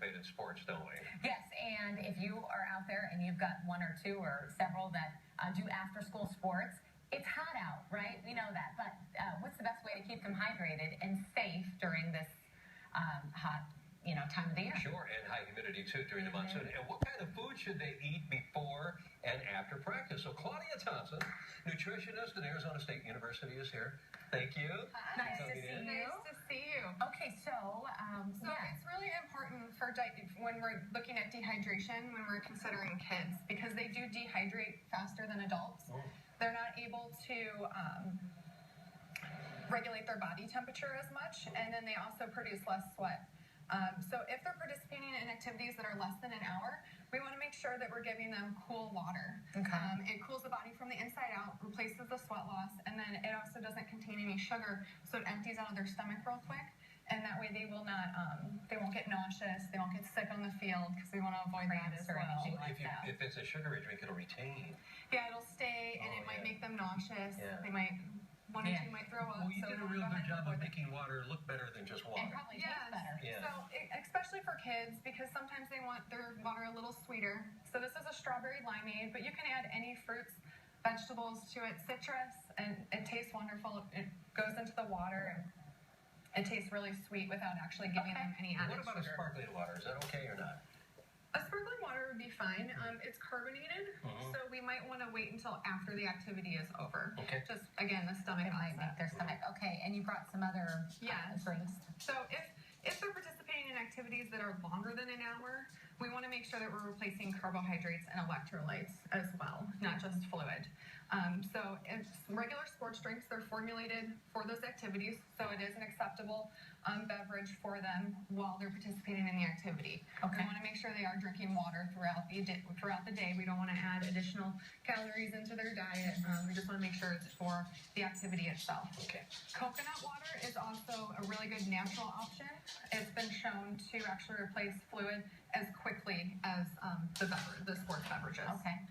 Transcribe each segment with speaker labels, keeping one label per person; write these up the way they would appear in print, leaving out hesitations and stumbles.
Speaker 1: participate in sports, don't we?
Speaker 2: Yes, and if you are out there and you've got one or two or several that do after-school sports, it's hot out, right? We know that. But what's the best way to keep them hydrated and safe during this hot, time of the year?
Speaker 1: Sure, and high humidity too during the monsoon. And what kind of food should they eat before and after practice? So Claudia Thompson, nutritionist at Arizona State University, is here. Thank you.
Speaker 2: Nice to see you.
Speaker 3: Nice to see you.
Speaker 2: Okay, so
Speaker 3: It's really important for when we're looking at dehydration, when we're considering kids, because they do dehydrate faster than adults.
Speaker 1: Oh.
Speaker 3: They're not able to regulate their body temperature as much, and then they also produce less sweat. So if they're participating in activities that are less than an hour, we want to make sure that we're giving them cool water.
Speaker 2: Okay.
Speaker 3: It cools the body from the inside out, replaces the sweat loss, and then it also doesn't contain any sugar, so it empties out of their stomach real quick. And that way they will not, they won't get nauseous, they won't get sick on the field, because we want to avoid that as
Speaker 2: or
Speaker 3: well.
Speaker 2: anything like that.
Speaker 1: If it's a sugary drink, it'll retain.
Speaker 3: Yeah, it'll stay, and it might make them nauseous.
Speaker 1: Yeah.
Speaker 3: They might, one or two might throw up.
Speaker 1: Well, you
Speaker 3: so
Speaker 1: did a
Speaker 3: we
Speaker 1: real
Speaker 3: wanna
Speaker 1: good
Speaker 3: go ahead
Speaker 1: job
Speaker 3: and
Speaker 1: of
Speaker 3: avoid
Speaker 1: making water look better than just
Speaker 2: And
Speaker 1: water.
Speaker 2: probably
Speaker 3: Yes.
Speaker 2: tastes better.
Speaker 1: Yeah.
Speaker 3: So, especially for kids, because sometimes they want their water a little sweeter. So this is a strawberry limeade, but you can add any fruits, vegetables to it, citrus, and it tastes wonderful. It goes into the water, and it tastes really sweet without actually giving them any added
Speaker 1: What about a
Speaker 3: sugar.
Speaker 1: sparkling water? Is that okay or not?
Speaker 3: A sparkling water would be fine. It's carbonated, so we might want to wait until after the activity is over.
Speaker 1: Okay.
Speaker 3: Just, again, the stomach
Speaker 2: It might make
Speaker 3: upset.
Speaker 2: their stomach. Okay, and you brought some other
Speaker 3: Yes.
Speaker 2: drinks.
Speaker 3: So if they're participating in activities that are longer than an hour, we want to make sure that we're replacing carbohydrates and electrolytes as well, not just fluid. So if regular sports drinks, they're formulated for those activities, so it is an acceptable beverage for them while they're participating in the activity.
Speaker 2: Okay.
Speaker 3: We want to make sure they are drinking water throughout the day. We don't want to add additional calories into their diet. We just want to make sure it's for the activity itself.
Speaker 1: Okay.
Speaker 3: Coconut water is also a really good natural option. It's been shown to actually replace fluid as quickly as the sports beverages.
Speaker 2: Okay.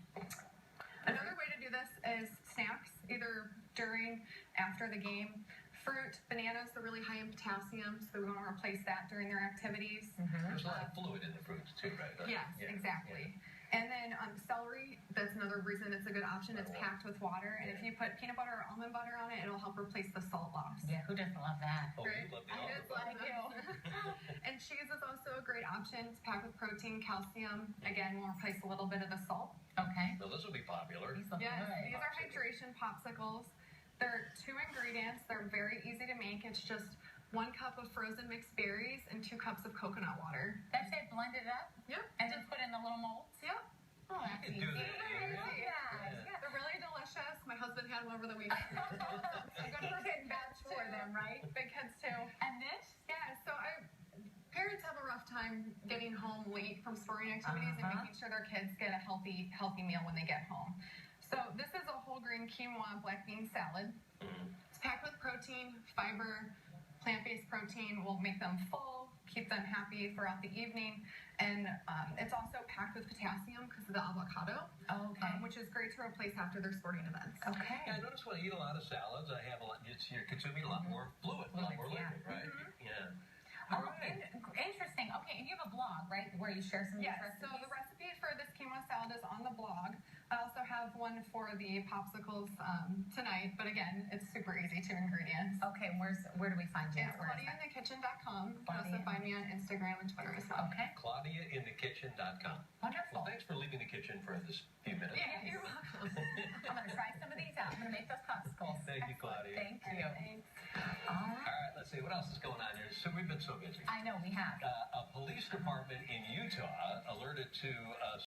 Speaker 3: Another way to do this is snacks, either during, after the game. Fruit, bananas are really high in potassium, so we want to replace that during their activities.
Speaker 1: There's a lot of fluid in the fruits too, right?
Speaker 3: Yes,
Speaker 1: Yeah.
Speaker 3: exactly. And then celery, that's another reason it's a good option. It's packed with water, and if you put peanut butter or almond butter on it, it'll help replace the salt loss.
Speaker 2: Yeah, who doesn't love that?
Speaker 1: Oh,
Speaker 3: Right?
Speaker 1: you love the
Speaker 3: I
Speaker 1: almond
Speaker 3: just love
Speaker 1: butter.
Speaker 3: it. And cheese is also a great option. It's packed with protein, calcium. Again, we'll replace a little bit of the salt.
Speaker 2: Okay.
Speaker 1: Well, this will be popular.
Speaker 2: These look
Speaker 3: Yes,
Speaker 2: good.
Speaker 3: these are hydration popsicles. They're 2 ingredients. They're very easy to make. It's just 1 cup of frozen mixed berries and 2 cups of coconut water.
Speaker 2: That's it, blend it up,
Speaker 3: Yep.
Speaker 2: and then put in the little molds?
Speaker 3: Yep.
Speaker 2: Oh, that's
Speaker 1: You
Speaker 2: easy.
Speaker 1: can do that.
Speaker 2: I love
Speaker 3: Yeah.
Speaker 2: that.
Speaker 3: Yeah, they're really delicious. My husband had them over the weekend.
Speaker 2: Good for getting veg for them, right?
Speaker 3: Big kids too.
Speaker 2: And this?
Speaker 3: Yeah, so parents have a rough time getting home late from sporting activities and making sure their kids get a healthy meal when they get home. So this is a whole grain quinoa black bean salad. It's packed with protein, fiber, plant-based protein. Will make them full, keep them happy throughout the evening, and it's also packed with potassium because of the avocado,
Speaker 2: Okay.
Speaker 3: which is great to replace after their sporting events.
Speaker 2: Okay.
Speaker 1: Yeah, I notice when I eat a lot of salads, I have a lot. You're consuming a lot more fluid, a lot more
Speaker 2: Fluids,
Speaker 1: liquid, right? Yeah.
Speaker 2: Oh,
Speaker 1: All right.
Speaker 2: interesting. Okay, and you have a blog, right, where you share some of
Speaker 3: Yes,
Speaker 2: these
Speaker 3: so
Speaker 2: recipes?
Speaker 3: the recipe for this quinoa salad is on the blog. I also have one for the popsicles tonight, but again, it's super easy, 2 ingredients.
Speaker 2: Okay, where do we find you?
Speaker 3: It's
Speaker 2: Where is that?
Speaker 3: ClaudiaInTheKitchen.com. You can also
Speaker 2: Claudia.
Speaker 3: find me on Instagram and Twitter as well.
Speaker 2: Okay,
Speaker 1: ClaudiaInTheKitchen.com.
Speaker 2: wonderful.
Speaker 1: Well, thanks for leaving the kitchen for this few minutes.
Speaker 3: Yeah, you're welcome.
Speaker 2: I'm going to try some of these out. I'm going to make those popsicles.
Speaker 1: Thank you, Claudia.
Speaker 2: Thank you.
Speaker 3: Thanks.
Speaker 2: All
Speaker 1: All
Speaker 2: right.
Speaker 1: right, let's see what else is going on here. So we've been so busy.
Speaker 2: I know we have.
Speaker 1: A police department in Utah alerted to